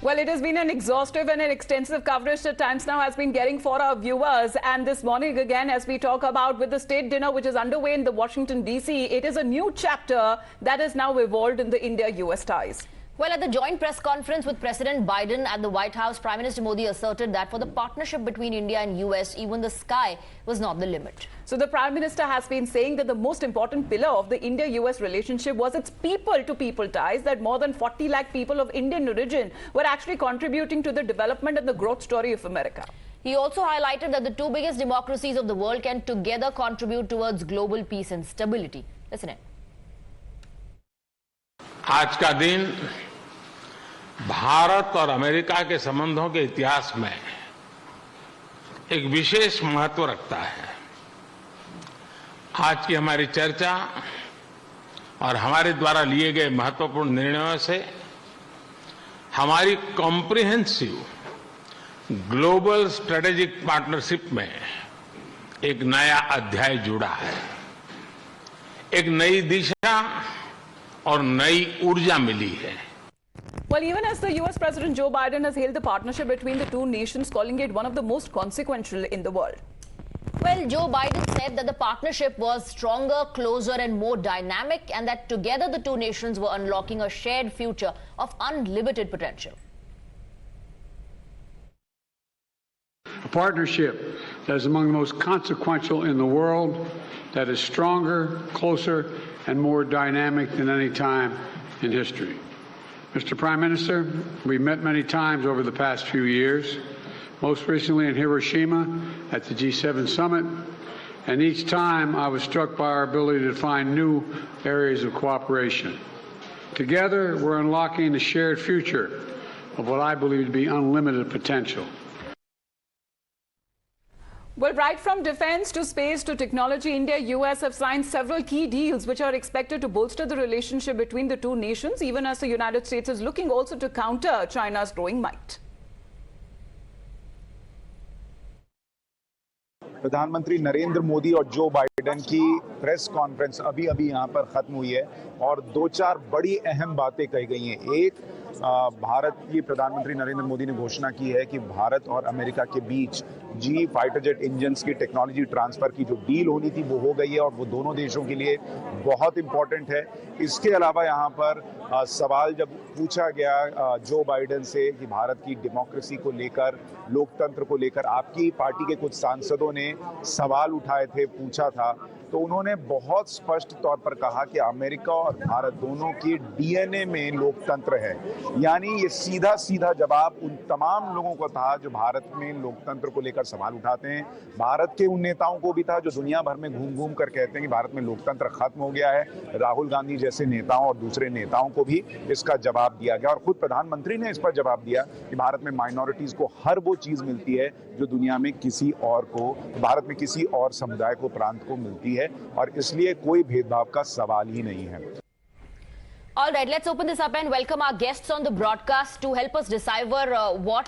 Well, it has been an exhaustive and an extensive coverage that Times Now has been getting for our viewers. And this morning, again, as we talk about with the state dinner which is underway in the Washington, D.C., it is a new chapter that has now evolved in the India-US ties. Well, at the joint press conference with President Biden at the White House, Prime Minister Modi asserted that for the partnership between India and US, even the sky was not the limit. So the Prime Minister has been saying that the most important pillar of the India-US relationship was its people-to-people ties, that more than 40 lakh people of Indian origin were actually contributing to the development and the growth story of America. He also highlighted that the two biggest democracies of the world can together contribute towards global peace and stability. Listen in. आज का दिन भारत और America के संबंधों के इतिहास में एक विशेष महत्व रखता है। आज की हमारी चर्चा और हमारे द्वारा लिए गए महत्वपूर्ण निर्णयों से हमारी कॉम्प्रिहेंसिव ग्लोबल स्ट्रेटेजिक पार्टनरशिप में एक नया अध्याय जुड़ा है। एक नई दिशा और नई ऊर्जा मिली है। Well, even as the US President Joe Biden has hailed the partnership between the two nations, calling it one of the most consequential in the world. Well, Joe Biden said that the partnership was stronger, closer and more dynamic, and that together the two nations were unlocking a shared future of unlimited potential. A partnership that is among the most consequential in the world, that is stronger, closer and more dynamic than any time in history. Mr. Prime Minister, we've met many times over the past few years, most recently in Hiroshima at the G7 summit, and each time I was struck by our ability to find new areas of cooperation. Together, we're unlocking the shared future of what I believe to be unlimited potential. Well, right from defense to space to technology, India-US have signed several key deals which are expected to bolster the relationship between the two nations, even as the United States is looking also to counter China's growing might. प्रधानमंत्री नरेंद्र मोदी और Joe Biden की press conference अभी यहाँ पर खत्म हुई है और दो चार बड़ी अहम बातें कही गई हैं। एक, भारत की प्रधानमंत्री नरेंद्र मोदी ने घोषणा की है कि भारत और अमेरिका के बीच जी फाइटर जेट इंजन्स की टेक्नोलॉजी ट्रांसफर की जो डील होनी थी वो हो गई है और वो दोनों देशों के लिए बहुत इंपॉर्टेंट है। इसके अलावा यहाँ पर सवाल जब पूछा गया जो बाइडेन से कि भारत की डेमोक्रेसी को लेकर, लोकतंत्र को लेकर आपकी पार्टी के कुछ सांसदों ने सवाल उठाए थे, पूछा था, तो उन्होंने बहुत स्पष्ट तौर पर कहा कि अमेरिका और भारत दोनों की डीएनए में लोकतंत्र है। यानी ये सीधा सीधा जवाब उन तमाम लोगों को था जो भारत में लोकतंत्र को लेकर सवाल उठाते हैं। भारत के उन नेताओं को भी था जो दुनिया भर में घूम घूम कर कहते हैं कि भारत में लोकतंत्र खत्म हो गया है। राहुल गांधी जैसे नेताओं और दूसरे नेताओं को भी इसका जवाब दिया गया और खुद प्रधानमंत्री ने इस पर जवाब दिया कि भारत में माइनॉरिटीज को हर वो चीज मिलती है जो दुनिया में किसी और को, भारत में किसी और समुदाय को, प्रांत को मिलती है और इसलिए कोई भेदभाव का सवाल ही नहीं है। All right, let's open this up and welcome our guests on the broadcast to help us decipher what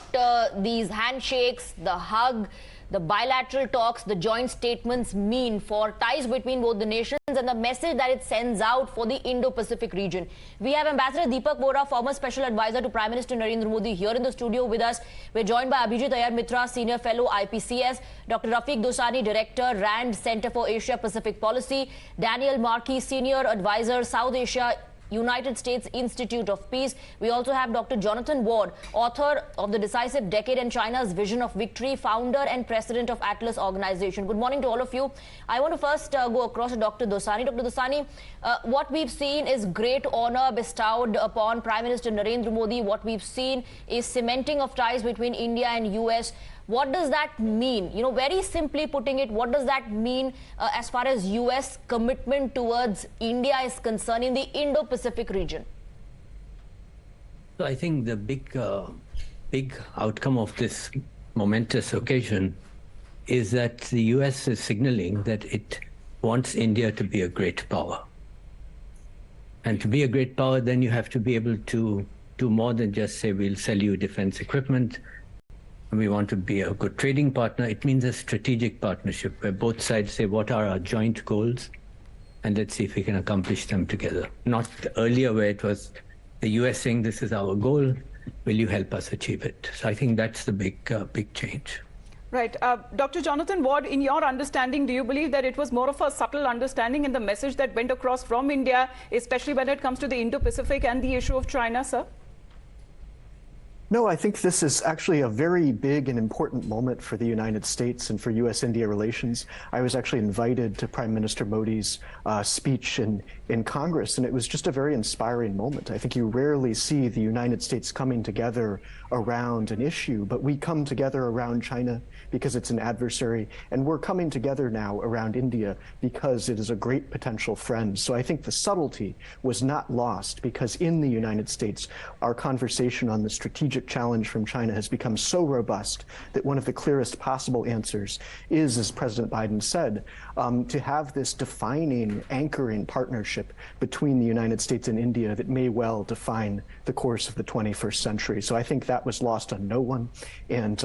these handshakes, the hug, the bilateral talks, the joint statements mean for ties between both the nations and the message that it sends out for the Indo-Pacific region. We have Ambassador Deepak Vora, former Special Advisor to Prime Minister Narendra Modi, here in the studio with us. We're joined by Abhijit Ayar Mitra, Senior Fellow IPCS, Dr. Rafiq Dosani, Director, RAND Center for Asia Pacific Policy, Daniel Markey, Senior Advisor, South Asia, United States Institute of Peace. We also have Dr. Jonathan Ward, author of The Decisive Decade and China's Vision of Victory, founder and president of Atlas Organization. Good morning to all of you. I want to first go across to Dr. Dosani. Dr. Dosani, what we've seen is great honor bestowed upon Prime Minister Narendra Modi. What we've seen is cementing of ties between India and US. What does that mean? You know, very simply putting it, what does that mean as far as US commitment towards India is concerned in the Indo-Pacific region? So I think the big outcome of this momentous occasion is that the US is signaling that it wants India to be a great power. And to be a great power, then you have to be able to do more than just say, we'll sell you defense equipment. We want to be a good trading partner. It means a strategic partnership where both sides say, what are our joint goals? And let's see if we can accomplish them together. Not earlier where it was the US saying, this is our goal, will you help us achieve it? So I think that's the big change. Right. Dr. Jonathan Ward, in your understanding, do you believe that it was more of a subtle understanding in the message that went across from India, especially when it comes to the Indo-Pacific and the issue of China, sir? No, I think this is actually a very big and important moment for the United States and for U.S.-India relations. I was actually invited to Prime Minister Modi's speech in Congress, and it was just a very inspiring moment. I think you rarely see the United States coming together around an issue, but we come together around China because it's an adversary, and we're coming together now around India because it is a great potential friend. So I think the subtlety was not lost, because in the United States, our conversation on the strategic challenge from China has become so robust that one of the clearest possible answers is, as President Biden said, to have this defining, anchoring partnership between the United States and India that may well define the course of the 21st century. So I think that was lost on no one, and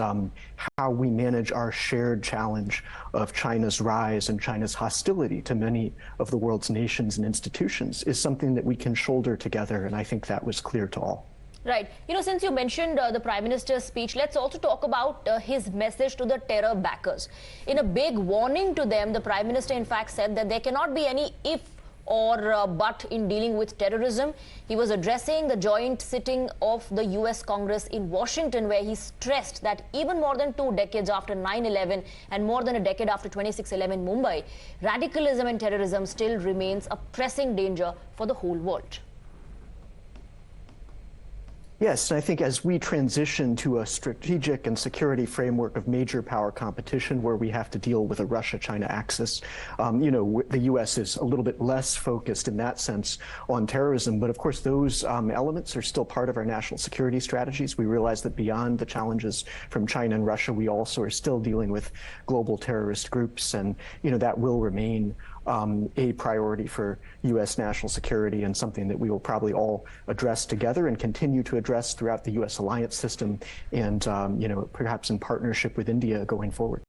how we manage our shared challenge of China's rise and China's hostility to many of the world's nations and institutions is something that we can shoulder together, and I think that was clear to all. Right. You know, since you mentioned the Prime Minister's speech, let's also talk about his message to the terror backers. In a big warning to them, the Prime Minister in fact said that there cannot be any if or but in dealing with terrorism. He was addressing the joint sitting of the US Congress in Washington, where he stressed that even more than 2 decades after 9/11 and more than a decade after 26/11 Mumbai, radicalism and terrorism still remains a pressing danger for the whole world. Yes, and I think as we transition to a strategic and security framework of major power competition where we have to deal with a Russia-China axis, the U.S. is a little bit less focused in that sense on terrorism. But of course, those elements are still part of our national security strategies. We realize that beyond the challenges from China and Russia, we also are still dealing with global terrorist groups, and that will remain a priority for U.S. national security, and something that we will probably all address together and continue to address throughout the U.S. alliance system, and perhaps in partnership with India going forward.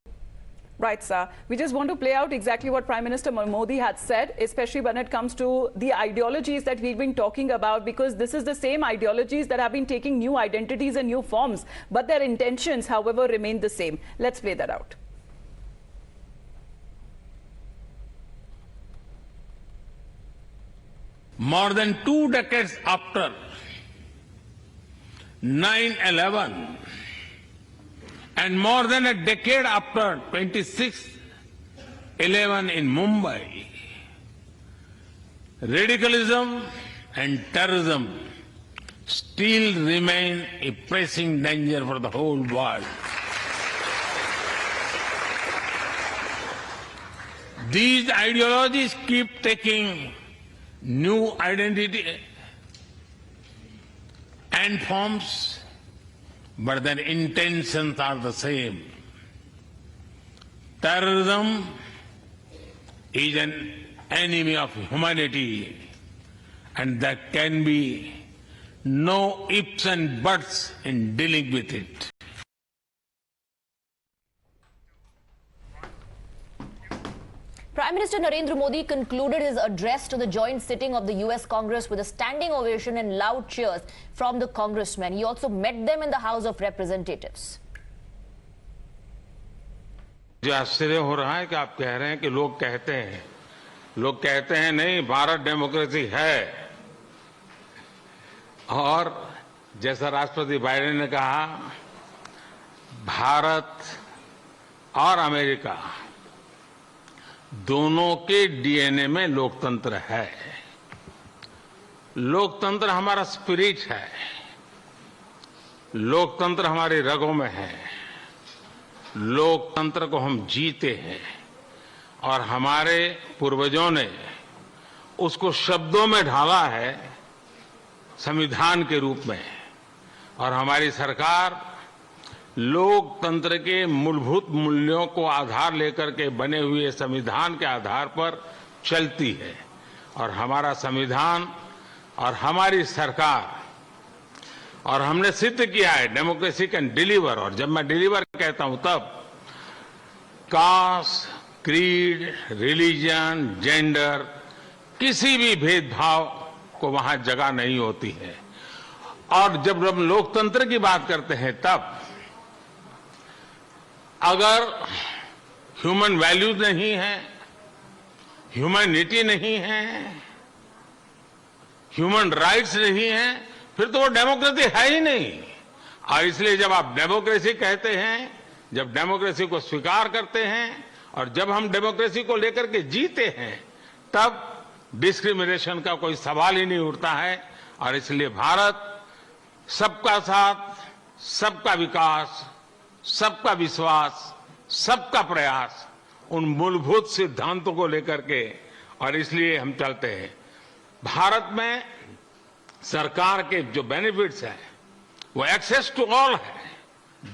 Right, sir. We just want to play out exactly what Prime Minister Modi had said, especially when it comes to the ideologies that we've been talking about, because this is the same ideologies that have been taking new identities and new forms, but their intentions, however, remain the same. Let's play that out. More than 2 decades after 9/11 and more than a decade after 26/11 in Mumbai, radicalism and terrorism still remain a pressing danger for the whole world. These ideologies keep taking new identity and forms, but their intentions are the same. Terrorism is an enemy of humanity, and there can be no ifs and buts in dealing with it. Prime Minister Narendra Modi concluded his address to the joint sitting of the US Congress with a standing ovation and loud cheers from the congressmen. He also met them in the House of Representatives. मुझे आश्चर्य हो रहा है कि आप कह रहे हैं कि लोग कहते हैं नहीं, भारत डेमोक्रेसी है। और जैसा राष्ट्रपति बाइडेन ने कहा, भारत और अमेरिका दोनों के डीएनए में लोकतंत्र है। लोकतंत्र हमारा स्पिरिट है, लोकतंत्र हमारी रगों में है, लोकतंत्र को हम जीते हैं, और हमारे पूर्वजों ने उसको शब्दों में ढाला है संविधान के रूप में, और हमारी सरकार लोकतंत्र के मूलभूत मूल्यों को आधार लेकर के बने हुए संविधान के आधार पर चलती है। और हमारा संविधान और हमारी सरकार, और हमने सिद्ध किया है डेमोक्रेसी कैन डिलीवर। और जब मैं डिलीवर कहता हूं तब कास्ट, क्रीड, रिलीजन, जेंडर, किसी भी भेदभाव को वहां जगह नहीं होती है। और जब हम लोकतंत्र की बात करते हैं तब अगर ह्यूमन वैल्यूज नहीं है, ह्यूमैनिटी नहीं है, ह्यूमन राइट्स नहीं है, फिर तो वो डेमोक्रेसी है ही नहीं। और इसलिए जब आप डेमोक्रेसी कहते हैं, जब डेमोक्रेसी को स्वीकार करते हैं और जब हम डेमोक्रेसी को लेकर के जीते हैं, तब डिस्क्रिमिनेशन का कोई सवाल ही नहीं उठता है। और इसलिए भारत सबका साथ, सबका विकास, सबका विश्वास, सबका प्रयास, उन मूलभूत सिद्धांतों को लेकर के, और इसलिए हम चलते हैं। भारत में सरकार के जो बेनिफिट्स हैं वो एक्सेस टू ऑल है,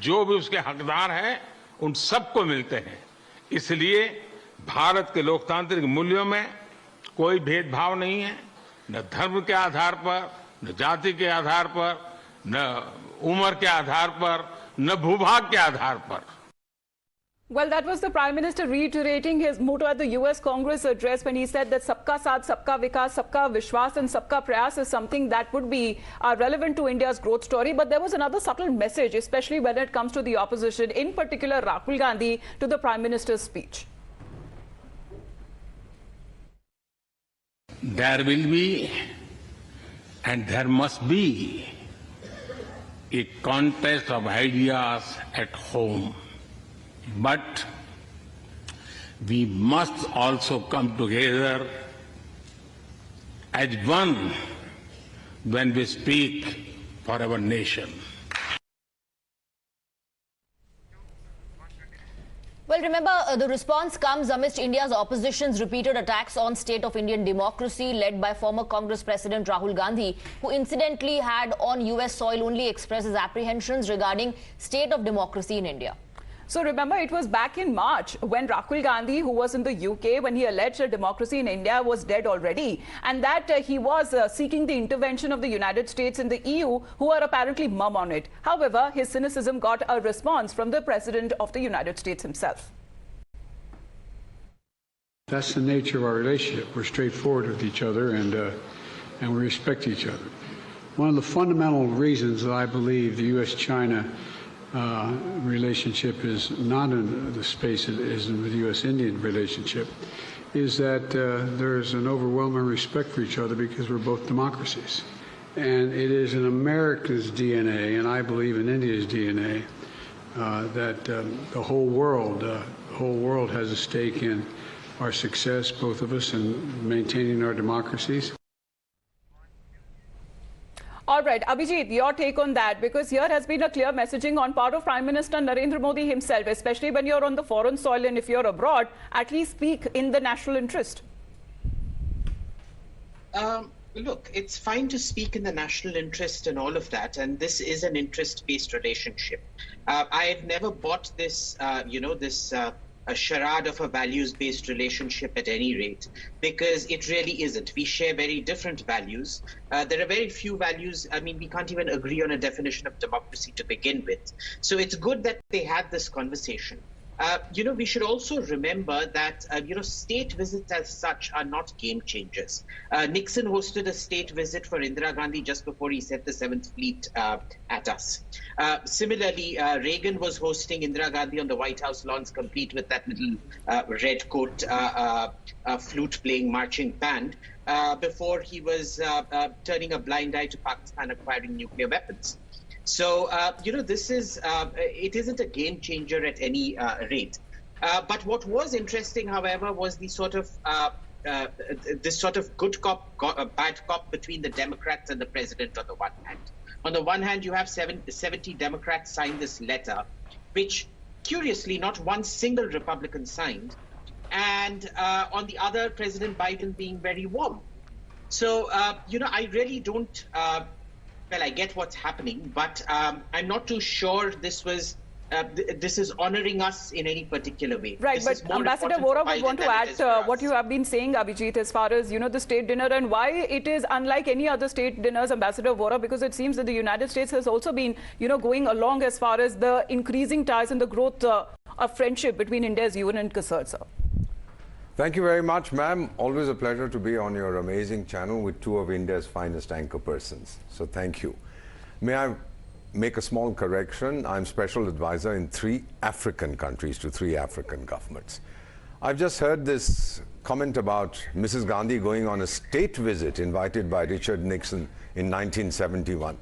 जो भी उसके हकदार हैं उन सबको मिलते हैं। इसलिए भारत के लोकतांत्रिक मूल्यों में कोई भेदभाव नहीं है, न धर्म के आधार पर, न जाति के आधार पर, न उम्र के आधार पर, न भूभाग के आधार पर। Well, that was the Prime Minister reiterating his motto at the US Congress address when he said that Sabka Saath, Sabka Vikas, Sabka Vishwas and Sabka Prayas is something that would be relevant to India's growth story. But there was another subtle message, especially when it comes to the opposition, in particular Rahul Gandhi, to the Prime Minister's speech. There will be and there must be a contest of ideas at home. But we must also come together as one when we speak for our nation. Well, remember, the response comes amidst India's opposition's repeated attacks on state of Indian democracy led by former Congress President Rahul Gandhi, who incidentally had on US soil only expressed his apprehensions regarding state of democracy in India. So remember, it was back in March when Rahul Gandhi, who was in the UK, when he alleged that democracy in India was dead already, and that he was seeking the intervention of the United States and the EU, who are apparently mum on it. However, his cynicism got a response from the President of the United States himself. That's the nature of our relationship. We're straightforward with each other, and we respect each other. One of the fundamental reasons that I believe the U.S.-China relationship is not in the space it is in the U.S.-Indian relationship is that there's an overwhelming respect for each other because we're both democracies. And it is in America's DNA, and I believe in India's DNA, that the whole world has a stake in our success, both of us, in maintaining our democracies. All right, Abhijit, your take on that, because here has been a clear messaging on part of Prime Minister Narendra Modi himself, especially when you're on the foreign soil and if you're abroad, at least speak in the national interest. Look, it's fine to speak in the national interest and all of that, and this is an interest-based relationship. I've never bought this, a charade of a values-based relationship at any rate, because it really isn't. We share very different values. There are very few values. I mean, we can't even agree on a definition of democracy to begin with. So it's good that they had this conversation. We should also remember that, state visits as such are not game changers. Nixon hosted a state visit for Indira Gandhi just before he sent the 7th Fleet at us. Similarly, Reagan was hosting Indira Gandhi on the White House lawns, complete with that little red coat, flute-playing marching band, before he was turning a blind eye to Pakistan acquiring nuclear weapons. So, this is, it isn't a game changer at any rate. But what was interesting, however, was the sort of, this sort of good cop, bad cop between the Democrats and the president on the one hand. On the one hand, you have 70 Democrats signed this letter, which, curiously, not one single Republican signed. And on the other, President Biden being very warm. So, I really don't... well, I get what's happening, but I'm not too sure this was this is honoring us in any particular way. Right, but Ambassador Vora would want to add what you have been saying, Abhijit, as far as, the state dinner and why it is unlike any other state dinners, Ambassador Vora, because it seems that the United States has also been, going along as far as the increasing ties and the growth of friendship between India's UN and CASERT, sir. Thank you very much, ma'am. Always a pleasure to be on your amazing channel with two of India's finest anchor persons. So thank you. May I make a small correction? I'm special advisor in 3 African countries to 3 African governments. I've just heard this comment about Mrs. Gandhi going on a state visit invited by Richard Nixon in 1971.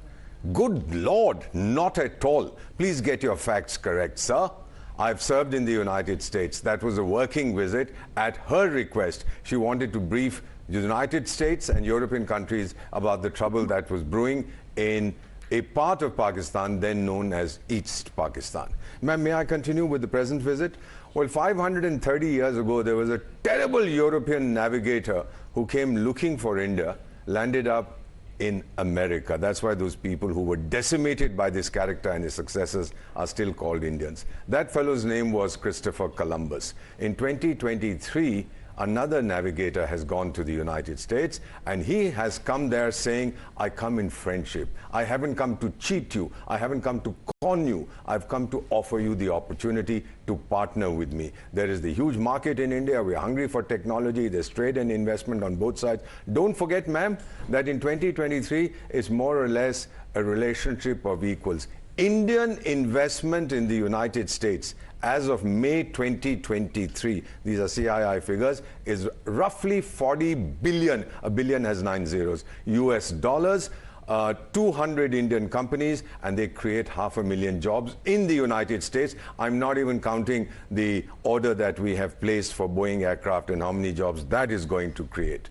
Good Lord, not at all. Please get your facts correct, sir. I've served in the United States. That was a working visit at her request. She wanted to brief the United States and European countries about the trouble that was brewing in a part of Pakistan then known as East Pakistan. Ma'am, may I continue with the present visit? Well, 530 years ago, there was a terrible European navigator who came looking for India, landed up in America. That's why those people who were decimated by this character and his successors are still called Indians. That fellow's name was Christopher Columbus. In 2023, another navigator has gone to the United States, and he has come there saying, I come in friendship. I haven't come to cheat you. I haven't come to con you. I've come to offer you the opportunity to partner with me. There is the huge market in India. We're hungry for technology. There's trade and investment on both sides. Don't forget, ma'am, that in 2023, it's more or less a relationship of equals. Indian investment in the United States as of May 2023, these are CII figures, is roughly 40 billion, a billion has 9 zeros, US dollars, 200 Indian companies, and they create 500,000 jobs in the United States. I'm not even counting the order that we have placed for Boeing aircraft and how many jobs that is going to create.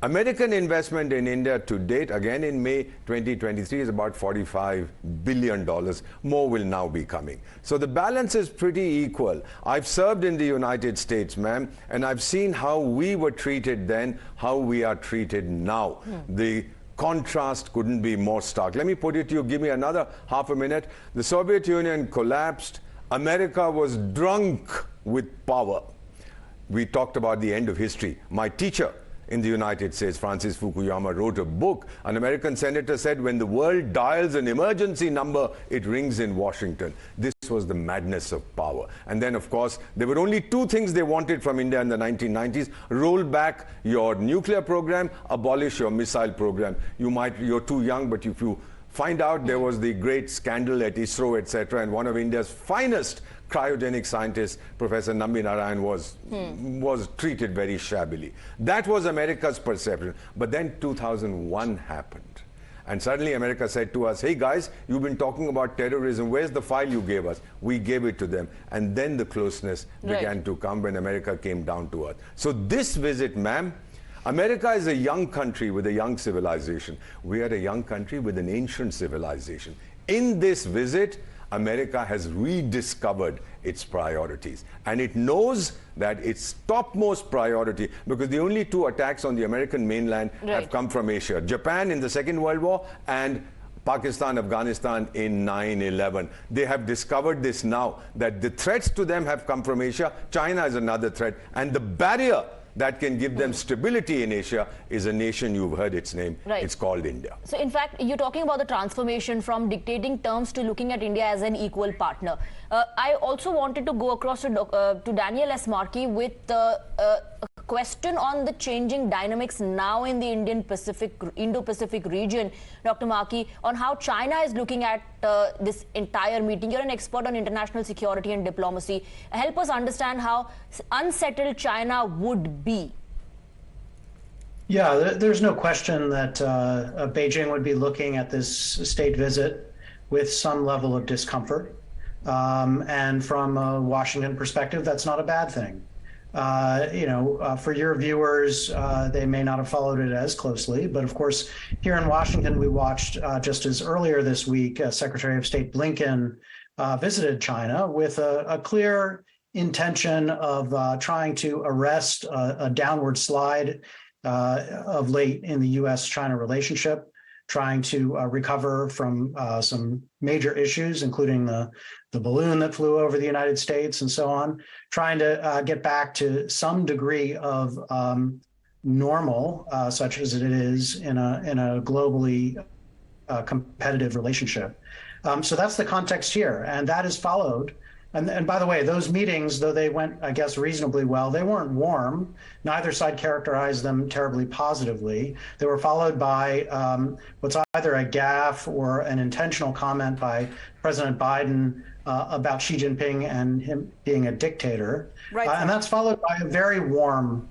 American investment in India to date, again in May 2023, is about $45 billion. More will now be coming. So the balance is pretty equal. I've served in the United States, ma'am, and I've seen how we were treated then, how we are treated now. The contrast couldn't be more stark. Let me put it to you, give me another half a minute. The Soviet Union collapsed. America was drunk with power. We talked about the end of history. My teacher in the United States, Francis Fukuyama, wrote a book. An American senator said, when the world dials an emergency number, it rings in Washington. This was the madness of power. And then, of course, there were only 2 things they wanted from India in the 1990s. Roll back your nuclear program, abolish your missile program. You're too young, but if you find out, there was the great scandal at ISRO, etc., and one of India's finest cryogenic scientists, Professor Nambi Narayan, was treated very shabbily. That was America's perception. But then 2001 happened. And suddenly America said to us, hey guys, you've been talking about terrorism. Where's the file you gave us? We gave it to them. And then the closeness began to come when America came down to earth. So this visit, ma'am, America is a young country with a young civilization. We are a young country with an ancient civilization. In this visit, America has rediscovered its priorities. And it knows that its topmost priority, because the only 2 attacks on the American mainland have come from Asia. Japan in the Second World War and Pakistan, Afghanistan in 9/11. They have discovered this now, that the threats to them have come from Asia. China is another threat. And the barrier that can give them stability in Asia is a nation, you've heard its name, it's called India. So in fact, you're talking about the transformation from dictating terms to looking at India as an equal partner. I also wanted to go across to Daniel S. Markey with a question on the changing dynamics now in the Indo-Pacific region, Dr. Markey, on how China is looking at this entire meeting. You're an expert on international security and diplomacy. Help us understand how unsettled China would be. Yeah, there's no question that Beijing would be looking at this state visit with some level of discomfort. And from a Washington perspective, that's not a bad thing. For your viewers, they may not have followed it as closely, but of course, here in Washington, we watched just as earlier this week, Secretary of State Blinken visited China with a clear intention of trying to arrest a downward slide of late in the U.S.-China relationship, trying to recover from some major issues, including the balloon that flew over the United States and so on, trying to get back to some degree of normal, such as it is in a globally competitive relationship. So that's the context here. And that is followed And by the way, those meetings, though they went, I guess, reasonably well, they weren't warm. Neither side characterized them terribly positively. They were followed by what's either a gaffe or an intentional comment by President Biden about Xi Jinping and him being a dictator. Right. And that's followed by a very warm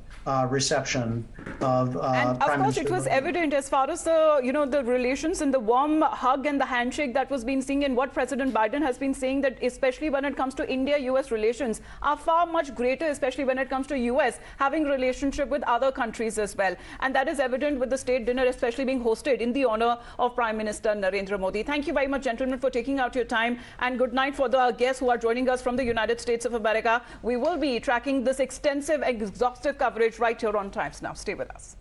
reception of and of Prime course Minister it was Modi. evident as far as the the relations and the warm hug and the handshake that was being seen, and what President Biden has been saying, that especially when it comes to India-US relations are far much greater, especially when it comes to US having relationship with other countries as well. And that is evident with the state dinner especially being hosted in the honor of Prime Minister Narendra Modi. Thank you very much, gentlemen, for taking out your time, and good night for the guests who are joining us from the United States of America. We will be tracking this extensive, exhaustive coverage right here on Times Now. Stay with us.